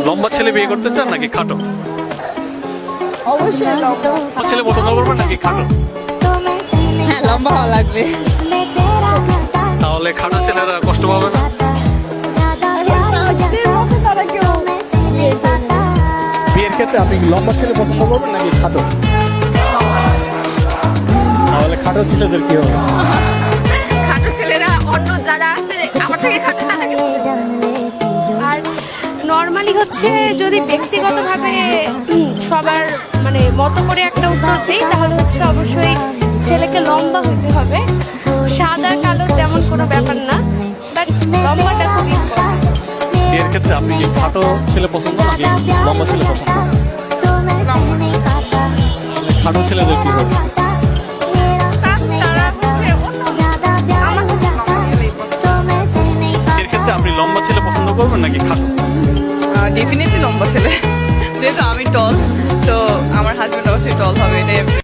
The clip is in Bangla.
লম্বা ছেলে বিয়ে করতে চান নাকি খাটো? অবশ্যই লম্বা। ছেলে পছন্দ করবেন নাকি খাটো? হ্যাঁ, লম্বা হওয়া লাগবে। তাহলে খাটো ছেলেরা কষ্ট পাবে না? তাদের মতো তারা কেউ বিয়ে করবে না। বিয়ের ক্ষেত্রে আপনি লম্বা ছেলে পছন্দ করবেন নাকি খাটো? তাহলে খাটো ছেলেদের কি হবে? খাটো ছেলেরা অন্য যারা আছে আমার থেকে খাটো তাদেরকে পছন্দ করে। আর নর্মালি হচ্ছে যদি ব্যক্তিগতভাবে সবার মানে মতো করে একটা উত্তর দিই তাহলে হচ্ছে অবশ্যই ছেলেকে লম্বা হতে হবে। সাদা কালো তেমন কোনো ব্যাপার না, বাট লম্বাটা খুবই important। বিয়ের ক্ষেত্রে আপনি কি খাটো ছেলে পছন্দ নাকি লম্বা ছেলে পছন্দ? খাটো ছেলেদের কি হবে? তারা হচ্ছে অন্য আমার হচ্ছে লম্বা ছেলেই পছন্দ। বিয়ের ক্ষেত্রে আপনি লম্বা ছেলে পছন্দ করবেন নাকি খাটো? ডেফিনেটলি লম্বা ছেলে, যেহেতু আমি টল, তো আমার হাজবেন্ড অবশ্যই টল হবে, এটা